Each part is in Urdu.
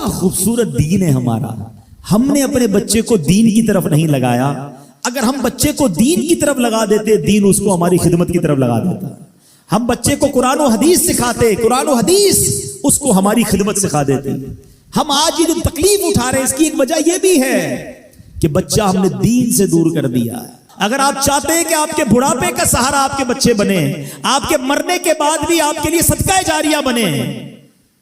کیا خوبصورت دین ہے ہمارا. ہم نے اپنے بچے کو دین کی طرف نہیں لگایا. اگر ہم بچے کو دین کی طرف لگا دیتے, دین اس کو ہماری خدمت کی طرف لگا دیتا. ہم بچے کو قرآن و حدیث سکھاتے, قرآن و حدیث اس کو ہماری خدمت سکھا دیتے. ہم آج یہ جو تکلیف اٹھا رہے ہیں اس کی ایک وجہ یہ بھی ہے کہ بچہ ہم نے دین سے دور کر دیا. اگر آپ چاہتے ہیں کہ آپ کے بڑھاپے کا سہارا آپ کے بچے بنے, آپ کے مرنے کے بعد بھی آپ کے لیے صدقہ جاریہ بنے,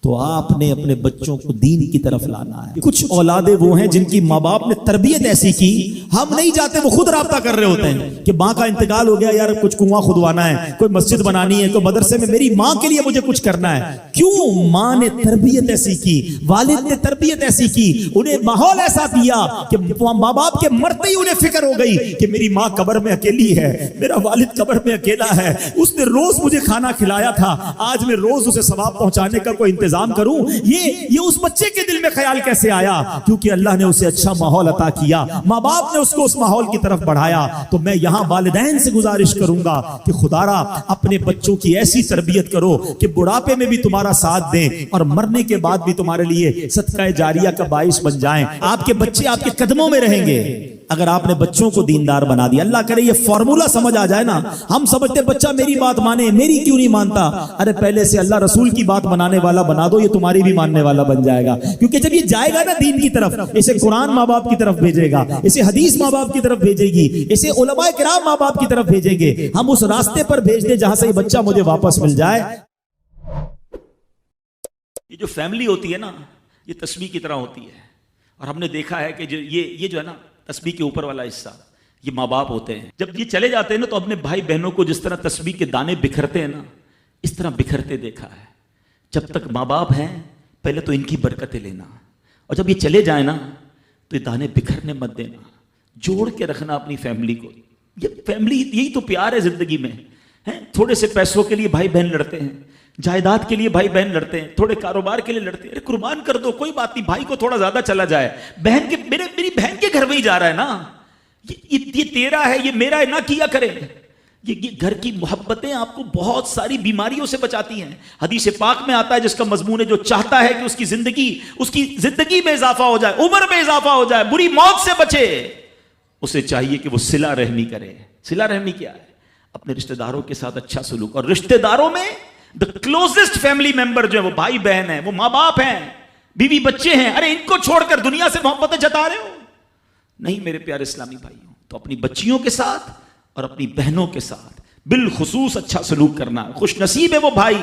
تو آپ نے اپنے بچوں کو دین کی طرف لانا ہے. کچھ اولادیں وہ ہیں جن کی ماں باپ نے تربیت ایسی کی, ہم نہیں چاہتے, وہ خود رابطہ کر رہے ہوتے ہیں کہ ماں کا انتقال ہو گیا, یار کچھ کنواں کھدوانا ہے, کوئی مسجد بنانی ہے, کوئی مدرسے میں میری ماں کے لیے مجھے کچھ کرنا ہے. کیوں؟ ماں نے تربیت ایسی کی, والد نے تربیت ایسی کی, انہیں ماحول ایسا دیا کہ ماں باپ کے مرتے ہی انہیں فکر ہو گئی کہ میری ماں قبر میں اکیلی ہے, میرا والد قبر میں اکیلا ہے, اس نے روز مجھے کھانا کھلایا تھا, آج میں روز اسے ثواب پہنچانے کا کوئی انتظام کروں. یہ اس بچے کے دل میں خیال کیسے آیا؟ کیونکہ اللہ نے اسے اچھا ماحول عطا کیا, ماں باپ نے اس کو اس ماحول کی طرف بڑھایا. تو میں یہاں والدین سے گزارش کروں گا کہ خدارا اپنے بچوں کی ایسی تربیت کرو کہ بڑھاپے میں بھی تمہارا ساتھ دیں اور مرنے کے بعد بھی تمہارے لیے صدقہ جاریہ کا باعث بن جائیں. آپ کے بچے آپ کے قدموں میں رہیں گے اگر آپ نے بچوں کو دیندار بنا دیا. اللہ کرے یہ فارمولا سمجھ آ جائے نا. ہم سمجھتے بچہ میری بات مانے, میری کیوں نہیں مانتا؟ ارے پہلے سے اللہ رسول کی بات منانے والا بنا دو, یہ تمہاری بھی ماننے والا بن جائے گا. کیونکہ جب یہ جائے گا نا دین کی طرف, اسے قرآن ماں باپ کی طرف بھیجے گا, اسے حدیث ماں باپ کی طرف بھیجے گی, اسے علماء کرام ماں باپ کی طرف بھیجیں گے. ہم اس راستے پر بھیج دیں جہاں سے یہ بچہ مجھے واپس مل جائے. یہ جو فیملی ہوتی ہے نا, یہ تسبیح کی طرح ہوتی ہے. اور ہم نے دیکھا ہے کہ یہ جو ہے نا تسبیح کے اوپر والا حصہ, یہ ماں باپ ہوتے ہیں. جب یہ چلے جاتے ہیں نا تو اپنے بھائی بہنوں کو جس طرح تسبیح کے دانے بکھرتے ہیں نا, اس طرح بکھرتے دیکھا ہے. جب تک ماں باپ ہیں پہلے تو ان کی برکتیں لینا, اور جب یہ چلے جائیں نا تو یہ دانے بکھرنے مت دینا, جوڑ کے رکھنا اپنی فیملی کو. یہ فیملی, یہی تو پیار ہے زندگی میں. تھوڑے سے پیسوں کے لیے بھائی بہن لڑتے ہیں, جائیداد کے لیے بھائی بہن لڑتے ہیں, تھوڑے کاروبار کے لیے لڑتے ہیں. ارے قربان کر دو, کوئی بات نہیں, بھائی کو تھوڑا زیادہ چلا جائے, بہن کے میری بہن کے گھر میں ہی جا رہا ہے نا, یہ تیرا ہے, یہ میرا ہے, نہ کیا کرے. یہ گھر کی محبتیں آپ کو بہت ساری بیماریوں سے بچاتی ہیں. حدیث پاک میں آتا ہے جس کا مضمون ہے جو چاہتا ہے کہ اس کی زندگی میں اضافہ ہو جائے, عمر میں اضافہ ہو جائے, بری موت سے بچے, اسے چاہیے کہ وہ صلہ رحمی کرے. صلہ رحمی کیا ہے؟ اپنے رشتہ داروں کے ساتھ اچھا سلوک. اور رشتہ داروں میں the closest family member جو ہے وہ بھائی بہن ہیں, وہ ماں باپ ہیں, بیوی بچے ہیں. ارے ان کو چھوڑ کر دنیا سے محبتیں جتا رہے ہو؟ نہیں میرے پیارے اسلامی بھائیوں. تو اپنی بچیوں کے ساتھ اور اپنی بہنوں کے ساتھ بالخصوص اچھا سلوک کرنا. خوش نصیب ہے وہ بھائی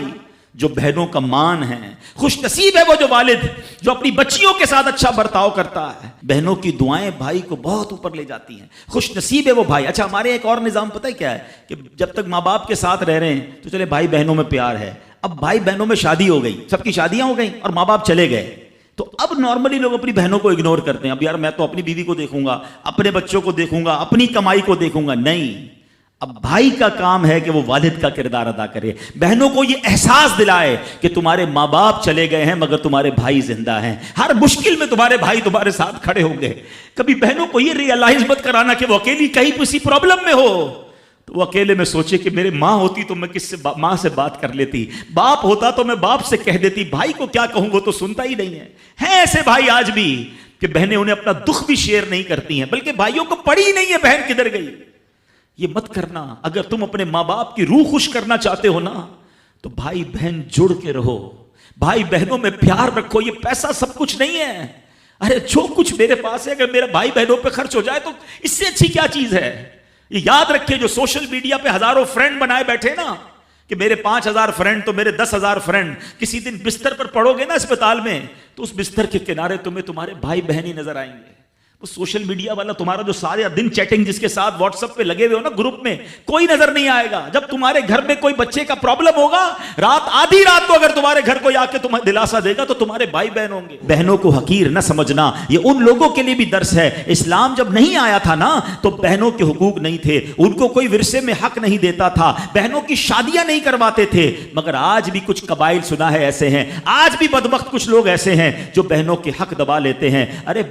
جو بہنوں کا مان ہے, خوش نصیب ہے وہ جو والد جو اپنی بچیوں کے ساتھ اچھا برتاؤ کرتا ہے. بہنوں کی دعائیں بھائی کو بہت اوپر لے جاتی ہیں. خوش نصیب ہے وہ بھائی. اچھا ہمارے ایک اور نظام پتہ ہے کیا ہے کہ جب تک ماں باپ کے ساتھ رہ رہے ہیں تو چلے بھائی بہنوں میں پیار ہے. اب بھائی بہنوں میں شادی ہو گئی, سب کی شادیاں ہو گئیں اور ماں باپ چلے گئے, تو اب نارملی لوگ اپنی بہنوں کو اگنور کرتے ہیں. اب یار میں تو اپنی بیوی کو دیکھوں گا, اپنے بچوں کو دیکھوں گا, اپنی کمائی کو دیکھوں گا. نہیں, اب بھائی کا کام ہے کہ وہ والد کا کردار ادا کرے. بہنوں کو یہ احساس دلائے کہ تمہارے ماں باپ چلے گئے ہیں مگر تمہارے بھائی زندہ ہیں. ہر مشکل میں تمہارے بھائی تمہارے ساتھ کھڑے ہوں گے. کبھی بہنوں کو یہ ریئلائز مت کرانا کہ وہ اکیلی کہیں کسی پرابلم میں ہو تو وہ اکیلے میں سوچے کہ میرے ماں ہوتی تو میں ماں سے بات کر لیتی, باپ ہوتا تو میں باپ سے کہہ دیتی, بھائی کو کیا کہوں, وہ تو سنتا ہی نہیں ہے. ایسے بھائی آج بھی کہ بہنیں انہیں اپنا دکھ بھی شیئر نہیں کرتی ہیں, بلکہ بھائیوں کو پڑی ہی نہیں ہے بہن کدھر گئی. یہ مت کرنا. اگر تم اپنے ماں باپ کی روح خوش کرنا چاہتے ہو نا تو بھائی بہن جڑ کے رہو, بھائی بہنوں میں پیار رکھو. یہ پیسہ سب کچھ نہیں ہے. ارے جو کچھ میرے پاس ہے اگر میرا بھائی بہنوں پہ خرچ ہو جائے تو اس سے اچھی کیا چیز ہے. یہ یاد رکھے جو سوشل میڈیا پہ ہزاروں فرینڈ بنائے بیٹھے نا کہ میرے 5,000 فرینڈ تو میرے 10,000 فرینڈ, کسی دن بستر پر پڑو گے نا اسپتال میں تو اس بستر کے کنارے تمہیں تمہارے بھائی بہن ہی نظر آئیں گے. وہ سوشل میڈیا والا تمہارا جو سارے دن چیٹنگ جس کے ساتھ واٹس ایپ پہ لگے ہوئے ہو نا گروپ میں, کوئی نظر نہیں آئے گا. جب تمہارے گھر میں کوئی بچے کا پرابلم ہوگا, رات آدھی رات کو اگر تمہارے گھر کوئی آ کے تمہیں دلاسا دے گا تو تمہارے بھائی بہن ہوں گے. بہنوں کو حقیر نہ سمجھنا, یہ ان لوگوں کے لیے بھی درس ہے. اسلام جب نہیں آیا تھا نا تو بہنوں کے حقوق نہیں تھے, ان کو کوئی ورثے میں حق نہیں دیتا تھا, بہنوں کی شادیاں نہیں کرواتے تھے. مگر آج بھی کچھ قبائل سنا ہے ایسے ہیں, آج بھی بدبخت کچھ لوگ ایسے ہیں جو بہنوں کے حق دبا لیتے ہیں. ارے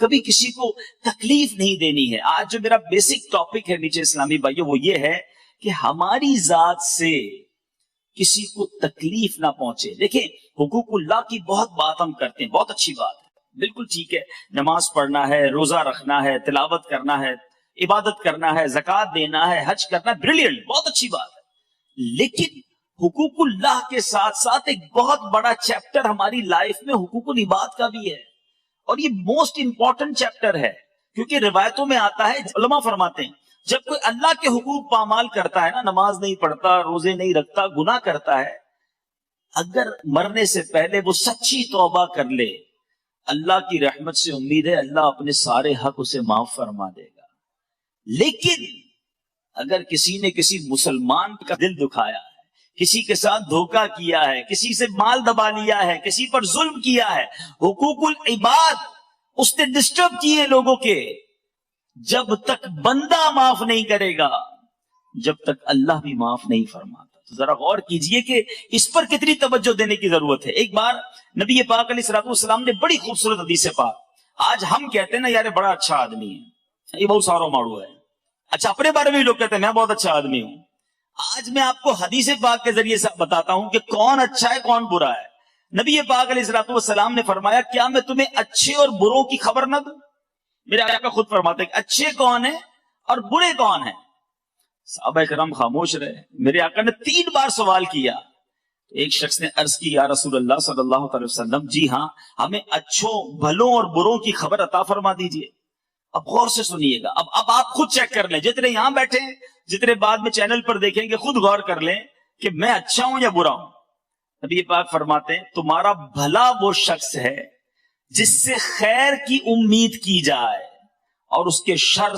کبھی کسی کو تکلیف نہیں دینی ہے. آج جو میرا بیسک ٹاپک ہے نیچے اسلامی بھائیوں وہ یہ ہے کہ ہماری ذات سے کسی کو تکلیف نہ پہنچے. دیکھیں حقوق اللہ کی بہت بات ہم کرتے ہیں, بہت اچھی بات ہے, بالکل ٹھیک ہے, نماز پڑھنا ہے, روزہ رکھنا ہے, تلاوت کرنا ہے, عبادت کرنا ہے, زکوٰۃ دینا ہے, حج کرنا ہے, بریلینٹ, بہت اچھی بات ہے. لیکن حقوق اللہ کے ساتھ ساتھ ایک بہت بڑا چیپٹر ہماری لائف میں حقوق العباد کا بھی ہے, اور یہ موسٹ امپورٹنٹ چیپٹر ہے. کیونکہ روایتوں میں آتا ہے, علماء فرماتے ہیں جب کوئی اللہ کے حقوق پامال کرتا ہے نا, نماز نہیں پڑھتا, روزے نہیں رکھتا, گناہ کرتا ہے, اگر مرنے سے پہلے وہ سچی توبہ کر لے, اللہ کی رحمت سے امید ہے اللہ اپنے سارے حق اسے معاف فرما دے گا. لیکن اگر کسی نے کسی مسلمان کا دل دکھایا ہے, کسی کے ساتھ دھوکہ کیا ہے, کسی سے مال دبا لیا ہے, کسی پر ظلم کیا ہے, حقوق العباد اس نے ڈسٹرب کیے لوگوں کے, جب تک بندہ معاف نہیں کرے گا جب تک اللہ بھی معاف نہیں فرماتا. تو ذرا غور کیجئے کہ اس پر کتنی توجہ دینے کی ضرورت ہے. ایک بار نبی پاک علیہ الصلوۃ والسلام نے بڑی خوبصورت حدیث پاک, آج ہم کہتے ہیں نا یار بڑا اچھا آدمی ہے, یہ بہت سارا ماڑو ہے. اچھا اپنے بارے میں بھی لوگ کہتے ہیں میں بہت اچھا آدمی ہوں. آج میں آپ کو حدیث پاک کے ذریعے سے بتاتا ہوں کہ کون اچھا ہے کون برا ہے. نبی پاک علیہ الصلوۃ والسلام نے فرمایا کیا میں تمہیں اچھے اور بروں کی خبر نہ دوں؟ میرے آقا خود فرماتے ہیں کہ اچھے کون ہیں اور برے کون ہیں. صحابہ کرام خاموش رہے. میرے آقا نے 3 بار سوال کیا. ایک شخص نے عرض کی یا رسول اللہ صلی اللہ علیہ وسلم, جی ہاں ہمیں اچھوں بھلوں اور بروں کی خبر عطا فرما دیجئے. اب غور سے سنیے گا, اب آپ خود چیک کر لیں, جتنے یہاں بیٹھے ہیں, جتنے بعد میں چینل پر دیکھیں گے, خود غور کر لیں کہ میں اچھا ہوں یا برا ہوں. نبی پاک فرماتے ہیں تمہارا بھلا وہ شخص ہے جس سے خیر کی امید کی جائے اور اس کے شر